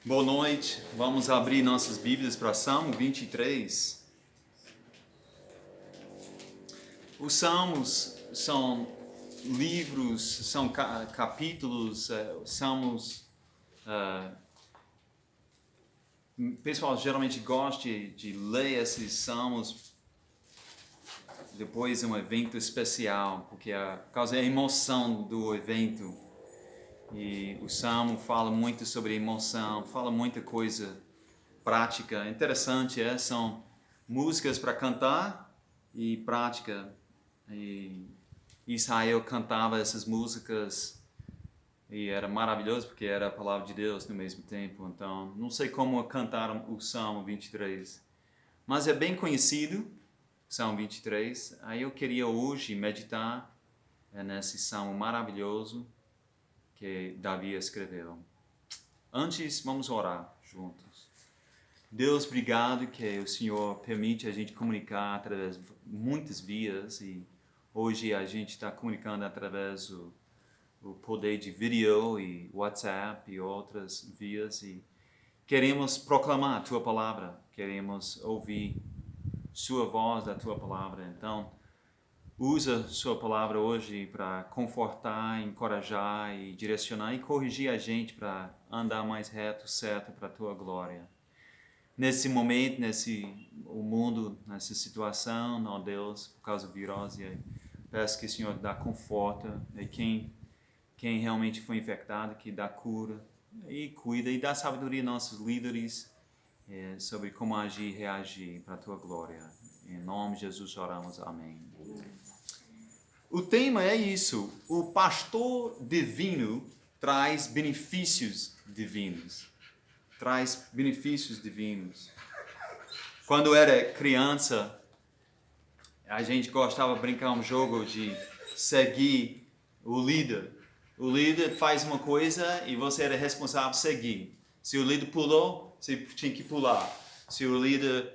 Boa noite, vamos abrir nossas Bíblias para Salmo 23. Os Salmos são livros, são capítulos, salmos. O pessoal geralmente gosta de ler esses salmos depois de um evento especial, porque por causa da emoção do evento. E o Salmo fala muito sobre emoção, fala muita coisa prática. Interessante, são músicas para cantar e prática. E Israel cantava essas músicas e era maravilhoso porque era a palavra de Deus no mesmo tempo. Então, não sei como cantaram o Salmo 23, mas é bem conhecido, Salmo 23. Aí eu queria hoje meditar nesse salmo maravilhoso que Davi escreveu. Antes, vamos orar juntos. Deus, obrigado que o Senhor permite a gente comunicar através de muitas vias e hoje a gente está comunicando através do poder de vídeo e WhatsApp e outras vias e queremos proclamar a Tua Palavra, queremos ouvir Sua voz da Tua Palavra. Então, usa Sua Palavra hoje para confortar, encorajar e direcionar e corrigir a gente para andar mais reto, certo para a Tua glória. Nesse momento, o mundo, nessa situação, ó Deus, por causa do vírus, peço que o Senhor dá conforto e quem realmente foi infectado, que dá cura e cuida e dá sabedoria aos nossos líderes sobre como agir e reagir para a Tua glória. Em nome de Jesus oramos, amém. O tema é isso, o pastor divino traz benefícios divinos. Traz benefícios divinos. Quando eu era criança, a gente gostava de brincar um jogo de seguir o líder. O líder faz uma coisa e você era responsável por seguir. Se o líder pulou, você tinha que pular. Se o líder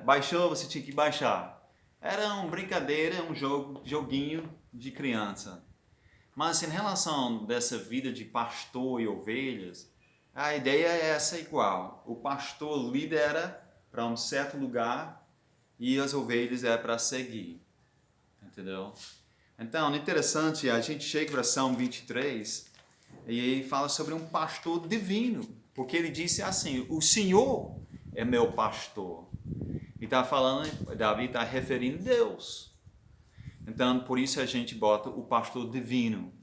baixou, você tinha que baixar. Era uma brincadeira, um joguinho de criança. Mas em relação dessa vida de pastor e ovelhas, a ideia é essa igual. O pastor lidera para um certo lugar e as ovelhas é para seguir. Entendeu? Então, interessante, a gente chega para Salmo 23 e ele fala sobre um pastor divino. Porque ele disse assim, o Senhor é meu pastor. E está falando, Davi está referindo a Deus. Então, por isso a gente bota o pastor divino.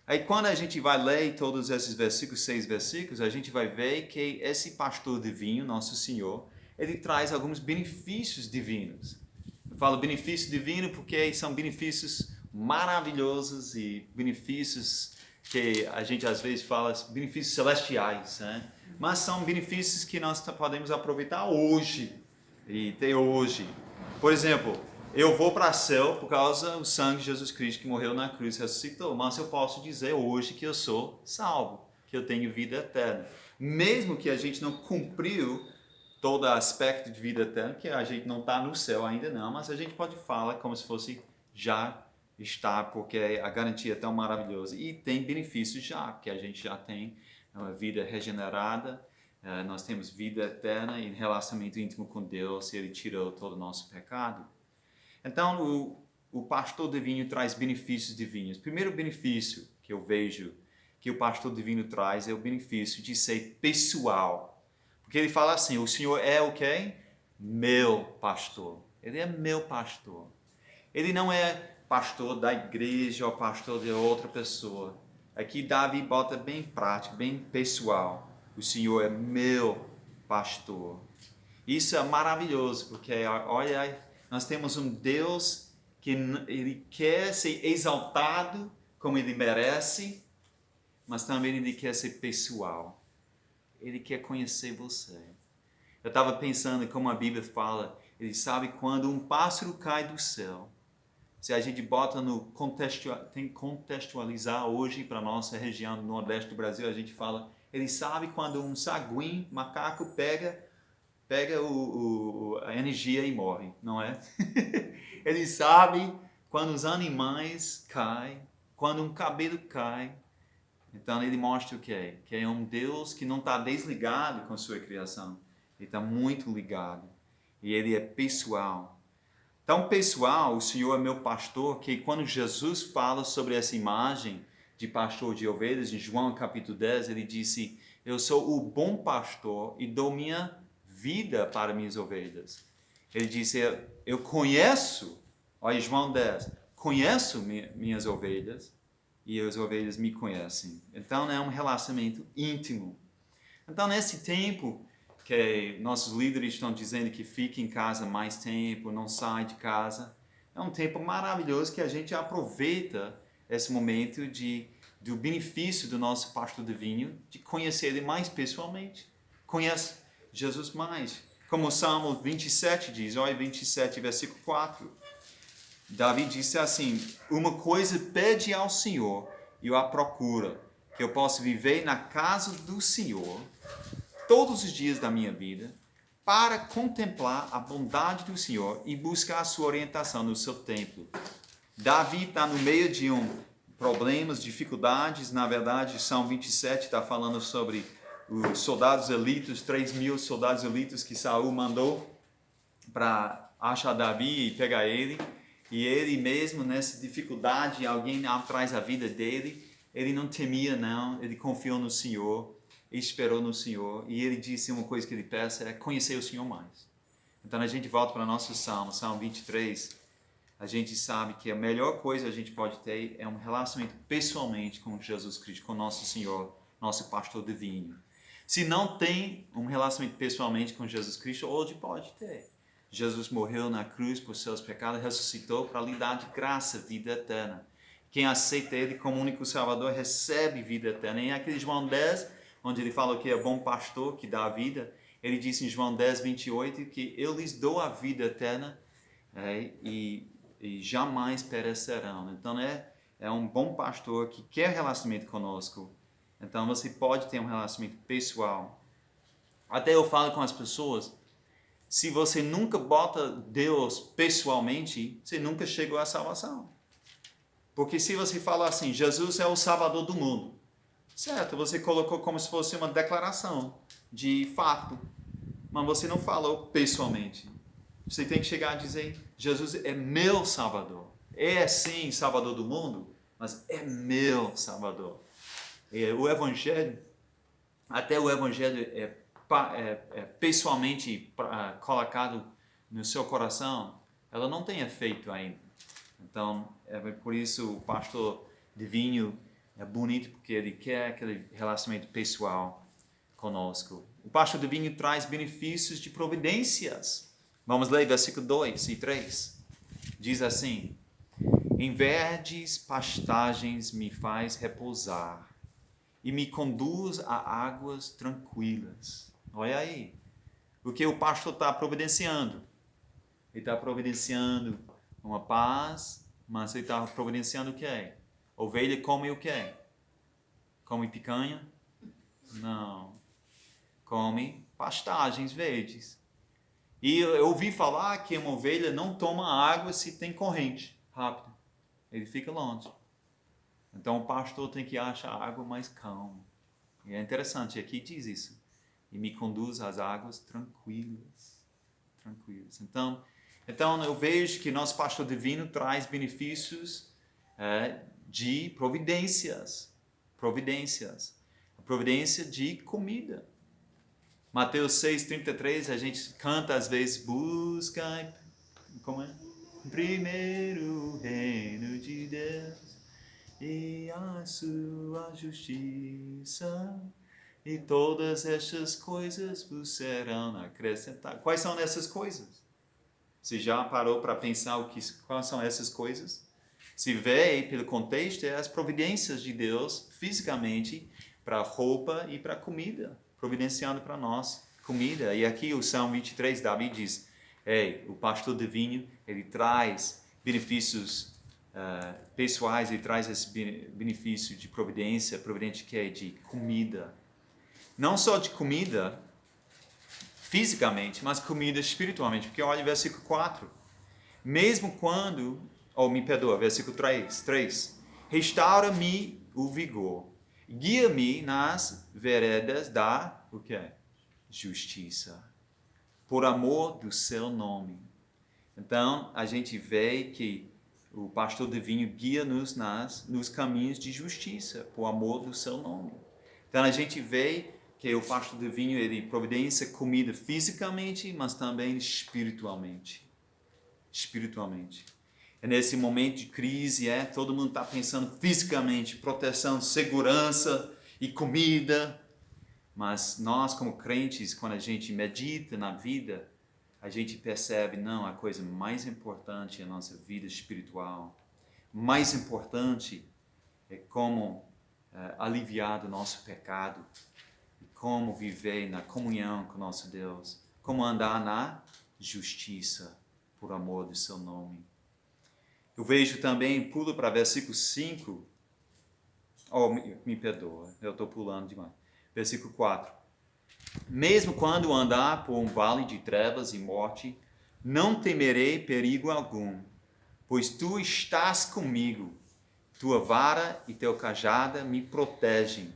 Aí quando a gente vai ler todos esses versículos, 6 versículos, a gente vai ver que esse pastor divino, nosso Senhor, ele traz alguns benefícios divinos. Eu falo benefício divino porque são benefícios maravilhosos e benefícios que a gente às vezes fala benefícios celestiais, né? Mas são benefícios que nós podemos aproveitar hoje e ter hoje. Por exemplo, eu vou para o céu por causa do sangue de Jesus Cristo que morreu na cruz e ressuscitou. Mas eu posso dizer hoje que eu sou salvo, que eu tenho vida eterna. Mesmo que a gente não cumpriu todo aspecto de vida eterna, que a gente não está no céu ainda não, mas a gente pode falar como se fosse já está, porque a garantia é tão maravilhosa. E tem benefícios já, porque a gente já tem uma vida regenerada, nós temos vida eterna em relacionamento íntimo com Deus, e Ele tirou todo o nosso pecado. Então, o pastor divino traz benefícios divinos. O primeiro benefício que eu vejo que o pastor divino traz é o benefício de ser pessoal. Porque ele fala assim, o Senhor é o quê? Meu pastor. Ele é meu pastor. Ele não é pastor da igreja ou pastor de outra pessoa. Aqui Davi bota bem prático, bem pessoal. O Senhor é meu pastor. Isso é maravilhoso, porque olha, nós temos um Deus que ele quer ser exaltado como ele merece, mas também ele quer ser pessoal. Ele quer conhecer você. Eu estava pensando em como a Bíblia fala, ele sabe quando um pássaro cai do céu. Se a gente bota no contextualizar hoje para a nossa região do Nordeste do Brasil, a gente fala, ele sabe quando um saguim, macaco, pega a energia e morre, não é? Ele sabe quando os animais caem, quando um cabelo cai, Então ele mostra o quê? Que é um Deus que não está desligado com a sua criação. Ele está muito ligado. E ele é pessoal. Tão pessoal, o Senhor é meu pastor, que quando Jesus fala sobre essa imagem de pastor de ovelhas, em João capítulo 10, ele disse: eu sou o bom pastor e dou minha vida para minhas ovelhas. Ele disse: eu conheço, olha João 10, conheço minhas ovelhas e as ovelhas me conhecem. Então é um relacionamento íntimo. Então nesse tempo que nossos líderes estão dizendo que fique em casa mais tempo, não sai de casa, é um tempo maravilhoso que a gente aproveita esse momento do benefício do nosso pastor divino, de conhecer ele mais pessoalmente. Conhece Jesus mais. Como o Salmo 27 diz, olha 27, versículo 4. Davi disse assim: uma coisa pede ao Senhor e eu a procura, que eu possa viver na casa do Senhor todos os dias da minha vida, para contemplar a bondade do Senhor e buscar a sua orientação no seu templo. Davi está no meio de problemas, dificuldades. Na verdade, Salmo 27 está falando sobre os soldados elitos, 3.000 soldados elitos que Saul mandou para achar Davi e pegar ele. E ele mesmo, nessa dificuldade, alguém atrás da vida dele, ele não temia não, ele confiou no Senhor, esperou no Senhor. E ele disse uma coisa que ele peça, é conhecer o Senhor mais. Então a gente volta para o nosso Salmo, Salmo 23. A gente sabe que a melhor coisa que a gente pode ter é um relacionamento pessoalmente com Jesus Cristo, com nosso Senhor, nosso pastor divino. Se não tem um relacionamento pessoalmente com Jesus Cristo, hoje pode ter. Jesus morreu na cruz por seus pecados, ressuscitou para lhe dar de graça, vida eterna. Quem aceita Ele como único Salvador recebe vida eterna. E aquele João 10, onde ele fala que é bom pastor, que dá a vida, ele disse em João 10, 28, que eu lhes dou a vida eterna e jamais perecerão. Então é um bom pastor que quer relacionamento conosco. Então você pode ter um relacionamento pessoal. Até eu falo com as pessoas, se você nunca bota Deus pessoalmente, você nunca chegou à salvação. Porque se você falar assim, Jesus é o Salvador do mundo, certo, você colocou como se fosse uma declaração de fato, mas você não falou pessoalmente. Você tem que chegar a dizer, Jesus é meu Salvador. É sim Salvador do mundo, mas é meu Salvador. O Evangelho, até o Evangelho é pessoalmente colocado no seu coração, ela não tem efeito ainda. Então, é por isso o pastor divino é bonito, porque ele quer aquele relacionamento pessoal conosco. O pastor divino traz benefícios de providências. Vamos ler versículo 2 e 3. Diz assim: em verdes pastagens me faz repousar e me conduz a águas tranquilas. Olha aí, o que o pastor está providenciando. Ele está providenciando uma paz, mas ele está providenciando o que é? Ovelha come o que é? Come picanha? Não. Come pastagens verdes. E eu ouvi falar que uma ovelha não toma água se tem corrente rápida. Ele fica longe. Então o pastor tem que achar a água mais calma. E é interessante, aqui diz isso. E me conduz às águas tranquilas. Tranquilas. Então eu vejo que nosso pastor divino traz benefícios de providências. Providências. A providência de comida. Mateus 6,33, a gente canta às vezes, busca, como é? Primeiro o reino de Deus e a sua justiça, e todas estas coisas vos serão acrescentadas. Quais são essas coisas? Você já parou para pensar quais são essas coisas? Se vê pelo contexto, é as providências de Deus fisicamente para roupa e para comida, providenciando para nós comida. E aqui o Salmo 23, Davi diz, o pastor divino, ele traz benefícios pessoais, ele traz esse benefício de providência que é de comida. Não só de comida fisicamente, mas comida espiritualmente. Porque olha o versículo 4. Mesmo quando, me perdoa, versículo 3. Restaura-me o vigor Guia-me nas veredas da, o quê? Justiça. Por amor do seu nome. Então, a gente vê que o pastor divino guia-nos nos caminhos de justiça, por amor do seu nome. Então, a gente vê que o pastor divino, ele providencia comida fisicamente, mas também espiritualmente. Espiritualmente. É nesse momento de crise, todo mundo está pensando fisicamente, proteção, segurança e comida. Mas nós, como crentes, quando a gente medita na vida, a gente percebe, não, a coisa mais importante é a nossa vida espiritual. Mais importante é como aliviar do nosso pecado, como viver na comunhão com nosso Deus, como andar na justiça, por amor do seu nome. Eu vejo também, pulo para versículo 5, me perdoa, eu estou pulando demais. Versículo 4. Mesmo quando andar por um vale de trevas e morte, não temerei perigo algum, pois tu estás comigo, tua vara e teu cajado me protegem.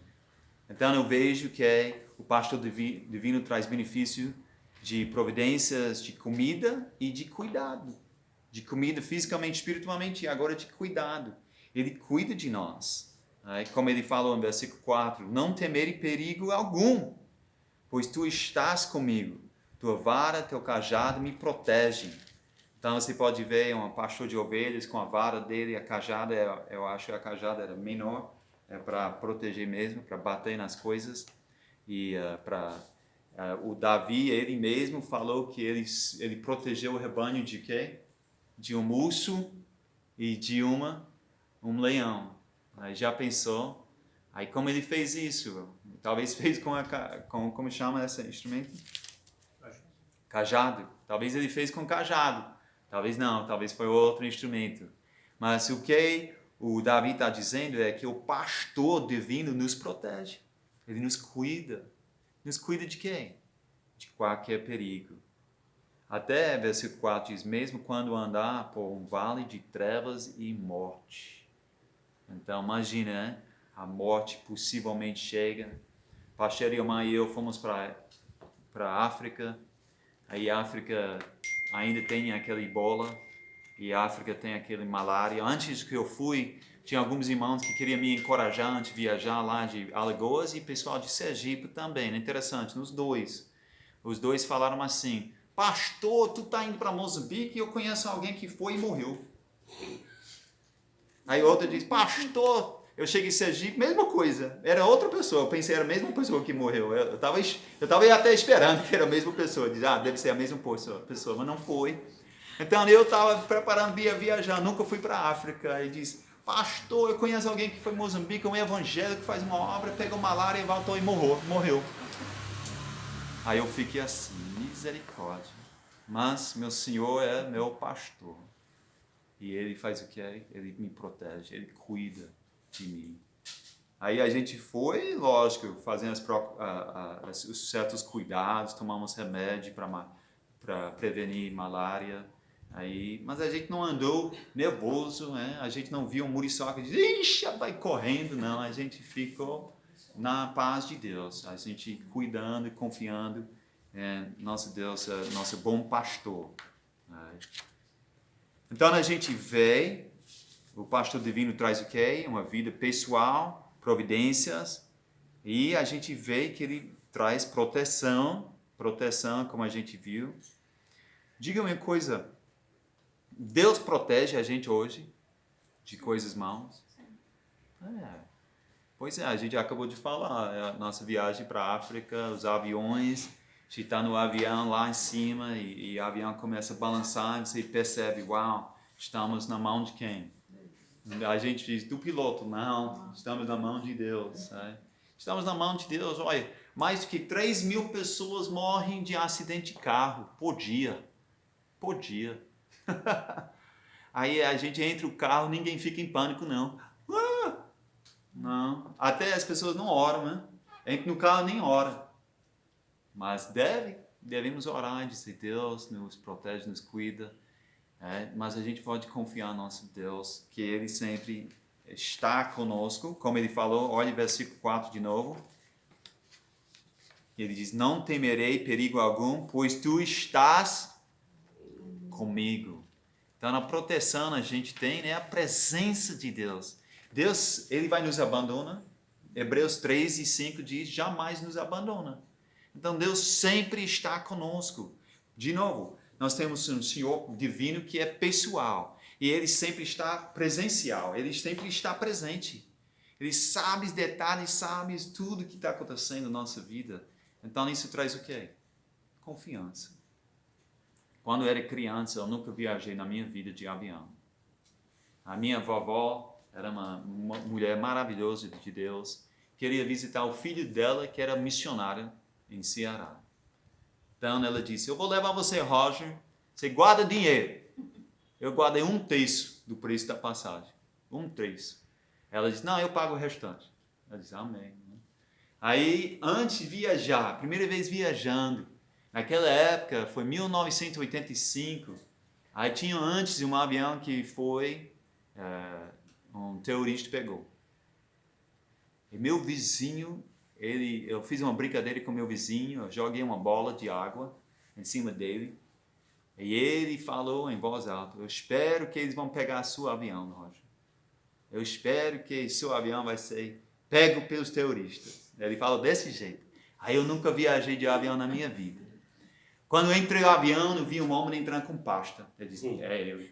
Então eu vejo que o pastor divino traz benefício de providências de comida e de cuidado. De comida fisicamente, espiritualmente e agora de cuidado. Ele cuida de nós. Como ele falou no versículo 4, não temerei perigo algum, pois tu estás comigo. Tua vara, teu cajado me protegem. Então você pode ver um pastor de ovelhas com a vara dele, a cajada, eu acho que a cajada era menor, para proteger mesmo, para bater nas coisas. E o Davi, ele mesmo falou que ele protegeu o rebanho de quê? De um urso e de um leão. Aí já pensou? Aí como ele fez isso? Talvez fez como chama esse instrumento? Cajado. Talvez ele fez com cajado. Talvez não, talvez foi outro instrumento. Mas o que o Davi está dizendo é que o pastor divino nos protege. Ele nos cuida. Nos cuida de quem? De qualquer perigo. Até versículo 4 diz, mesmo quando andar por um vale de trevas e morte. Então imagina, né? A morte possivelmente chega. Pastor e irmã e eu fomos para a África. Aí a África ainda tem aquele Ebola. E a África tem aquele malária. Antes que eu fui, tinha alguns irmãos que queriam me encorajar antes de viajar lá de Alagoas e pessoal de Sergipe também. Interessante, nos dois. Os dois falaram assim, pastor, tu tá indo para Moçambique e eu conheço alguém que foi e morreu. Aí outro diz, pastor, eu cheguei em Sergipe, mesma coisa. Era outra pessoa, eu pensei era a mesma pessoa que morreu. Eu tava até esperando que era a mesma pessoa. Diz, deve ser a mesma pessoa, mas não foi. Então eu estava preparando para viajar, nunca fui para a África. E diz, pastor, eu conheço alguém que foi em Moçambique, um evangélico que faz uma obra, pegou malária e voltou e morreu. Aí eu fiquei assim, misericórdia. Mas meu Senhor é meu pastor. E Ele faz o que é? Ele me protege, Ele cuida de mim. Aí a gente foi, lógico, fazendo os certos cuidados, tomamos remédio para prevenir malária. Mas a gente não andou nervoso, né? A gente não viu um muriçoca e disse, ixi, vai correndo, não. A gente ficou na paz de Deus, a gente cuidando e confiando em nosso Deus, nosso bom pastor. Então a gente vê, o pastor divino traz o quê? Uma vida pessoal, providências, e a gente vê que ele traz proteção, como a gente viu. Diga-me uma coisa, Deus protege a gente hoje de coisas más? Pois é, a gente acabou de falar, a nossa viagem para a África, os aviões, a gente está no avião lá em cima e o avião começa a balançar e você percebe, uau, estamos na mão de quem? A gente diz, do piloto, não, estamos na mão de Deus. Estamos na mão de Deus, olha, mais do que 3.000 pessoas morrem de acidente de carro por dia. Por dia. Aí a gente entra no carro, ninguém fica em pânico, não. Não, até as pessoas não oram, né? Entra no carro nem ora. Mas devemos orar e dizer, Deus nos protege, nos cuida. Mas a gente pode confiar no nosso Deus, que Ele sempre está conosco, como ele falou, olha o versículo 4 de novo. Ele diz, não temerei perigo algum, pois tu estás comigo. Então, a proteção a gente tem, né? A presença de Deus. Deus, ele vai nos abandonar. Hebreus 3 e 5 diz, jamais nos abandona. Então, Deus sempre está conosco. De novo, nós temos um Senhor divino que é pessoal. E Ele sempre está presencial. Ele sempre está presente. Ele sabe os detalhes, sabe tudo que está acontecendo na nossa vida. Então, isso traz o quê? Confiança. Quando eu era criança, eu nunca viajei na minha vida de avião. A minha vovó era uma mulher maravilhosa de Deus. Queria visitar o filho dela, que era missionário em Ceará. Então ela disse, eu vou levar você, Roger, você guarda dinheiro. Eu guardei 1/3 do preço da passagem. 1/3. Ela disse, não, eu pago o restante. Ela disse, amém. Aí, antes de viajar, primeira vez viajando, naquela época, foi 1985, aí tinha antes um avião que foi, um terrorista pegou. E meu vizinho, eu fiz uma brincadeira com meu vizinho, eu joguei uma bola de água em cima dele, e ele falou em voz alta, eu espero que eles vão pegar seu avião, Roger. Eu espero que seu avião vai ser pego pelos terroristas. Ele falou desse jeito. Aí eu nunca viajei de avião na minha vida. Quando eu entrei no avião, eu vi um homem entrando com pasta. Eu disse, é ele.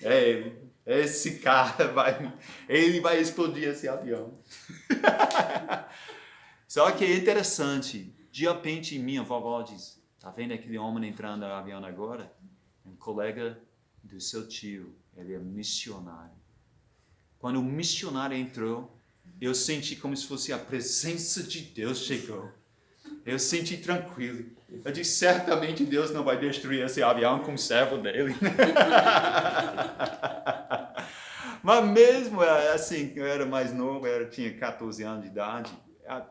É ele. Esse cara ele vai explodir esse avião. Só que é interessante. De repente, minha vovó diz, tá vendo aquele homem entrando no avião agora? É um colega do seu tio. Ele é missionário. Quando o missionário entrou, eu senti como se fosse a presença de Deus chegou. Eu senti tranquilo. Eu disse, certamente Deus não vai destruir esse avião com o servo dele. Mas mesmo assim, eu era mais novo, tinha 14 anos de idade,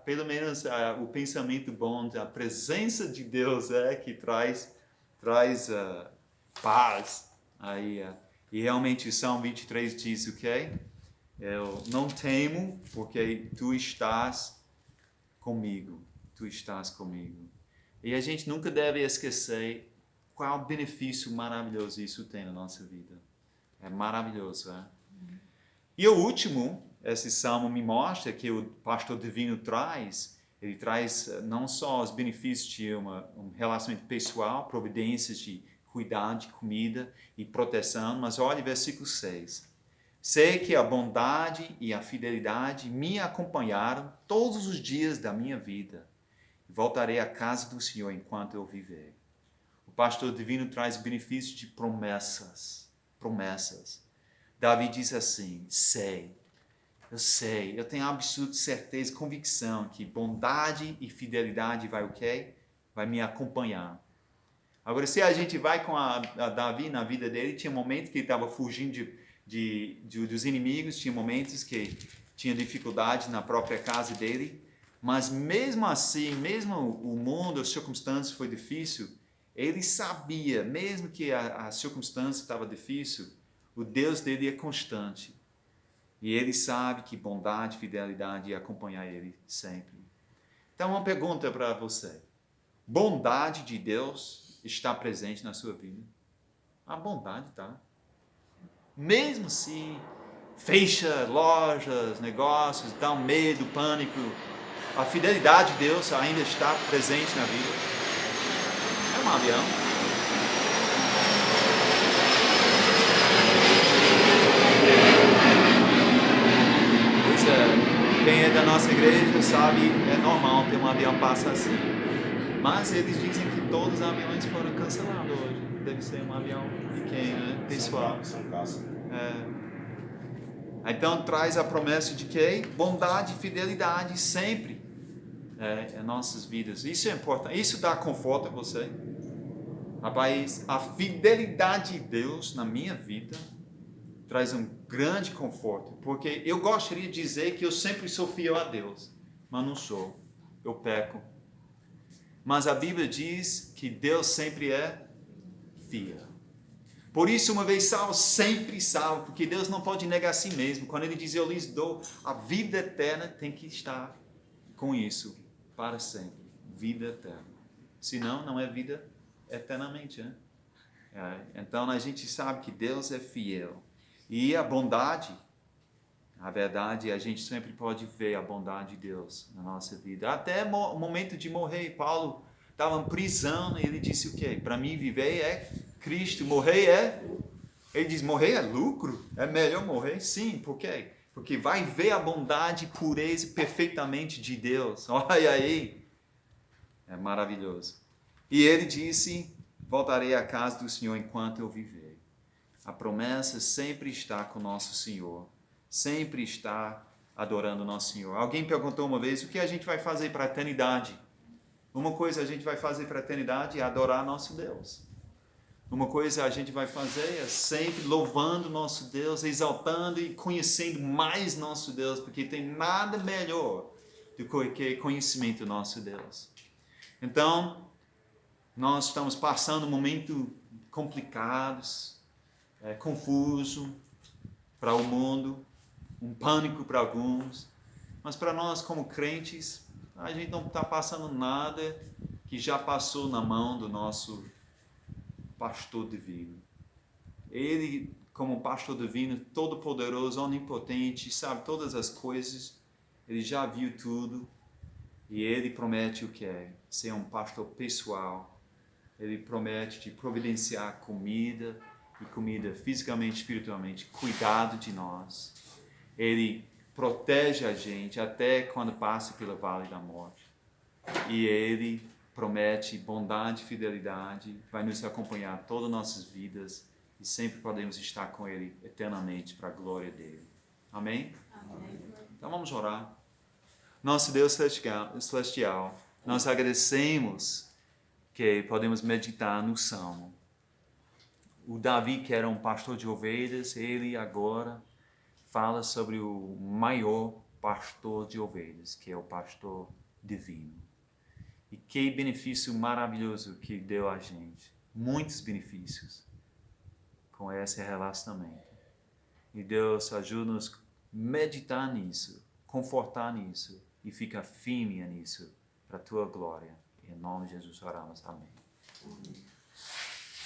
pelo menos o pensamento bom, a presença de Deus que traz paz. E realmente o Salmo 23 diz o quê? Eu não temo, porque tu estás comigo. Tu estás comigo. E a gente nunca deve esquecer qual benefício maravilhoso isso tem na nossa vida. É maravilhoso, é? E o último, esse salmo me mostra que o pastor divino traz, ele traz não só os benefícios de um relacionamento pessoal, providências de cuidado, de comida e proteção, mas olha o versículo 6. Sei que a bondade e a fidelidade me acompanharam todos os dias da minha vida. Voltarei à casa do Senhor enquanto eu viver. O pastor divino traz benefícios de promessas. Promessas. Davi diz assim, eu tenho absoluta certeza, convicção que bondade e fidelidade vai o quê? Vai me acompanhar. Agora, se a gente vai com a Davi na vida dele, tinha momentos que ele estava fugindo dos inimigos, tinha momentos que tinha dificuldade na própria casa dele, mas mesmo assim, mesmo o mundo, as circunstâncias foi difícil, ele sabia, mesmo que a circunstância estava difícil, o Deus dele é constante. E ele sabe que bondade e fidelidade ia acompanhar ele sempre. Então, uma pergunta para você. Bondade de Deus está presente na sua vida? A bondade está. Mesmo se fecha lojas, negócios, dá um medo, pânico, a fidelidade de Deus ainda está presente na vida. É um avião. Pois é, quem é da nossa igreja sabe, é normal ter um avião passar assim. Mas eles dizem que todos os aviões foram cancelados hoje. Deve ser um avião pequeno, né? Pessoal. São caça. Então traz a promessa de que bondade e fidelidade sempre em nossas vidas. Isso é importante. Isso dá conforto a você. Rapaz, a fidelidade de Deus na minha vida traz um grande conforto. Porque eu gostaria de dizer que eu sempre sou fiel a Deus. Mas não sou. Eu peco. Mas a Bíblia diz que Deus sempre é fiel. Por isso, uma vez salvo, sempre salvo, porque Deus não pode negar a si mesmo. Quando Ele diz, eu lhes dou a vida eterna, tem que estar com isso para sempre. Vida eterna. Senão, não é vida eternamente, né? Então, a gente sabe que Deus é fiel. E a bondade, a verdade, a gente sempre pode ver a bondade de Deus na nossa vida. Até o momento de morrer, Paulo estava em prisão e ele disse o quê? Para mim, viver é Cristo, morrer é... Ele diz, morrer é lucro? É melhor morrer? Sim, por quê? Porque vai ver a bondade, pureza perfeitamente de Deus. Olha aí. É maravilhoso. E ele disse, voltarei à casa do Senhor enquanto eu viver. A promessa sempre está com o nosso Senhor. Sempre está adorando o nosso Senhor. Alguém perguntou uma vez, o que a gente vai fazer para a eternidade? Uma coisa a gente vai fazer para a eternidade é adorar nosso Deus. Uma coisa a gente vai fazer é sempre louvando nosso Deus, exaltando e conhecendo mais nosso Deus, porque tem nada melhor do que conhecimento do nosso Deus. Então, nós estamos passando momentos complicados, confuso para o mundo, um pânico para alguns, mas para nós como crentes, a gente não está passando nada que já passou na mão do nosso pastor divino. Ele, como pastor divino, todo-poderoso, onipotente, sabe todas as coisas, ele já viu tudo e ele promete o que é? Ser um pastor pessoal. Ele promete te providenciar comida, e comida fisicamente, espiritualmente, cuidado de nós. Ele protege a gente até quando passa pelo vale da morte. E ele promete bondade e fidelidade, vai nos acompanhar todas as nossas vidas e sempre podemos estar com ele eternamente para a glória dele. Amém? Amém. Então vamos orar. Nosso Deus celestial, nós agradecemos que podemos meditar no Salmo. O Davi, que era um pastor de ovelhas, ele agora fala sobre o maior pastor de ovelhas, que é o pastor divino. E que benefício maravilhoso que deu a gente. Muitos benefícios com esse relacionamento. E Deus ajuda-nos a meditar nisso, confortar nisso e ficar firme nisso para a tua glória. Em nome de Jesus oramos. Amém.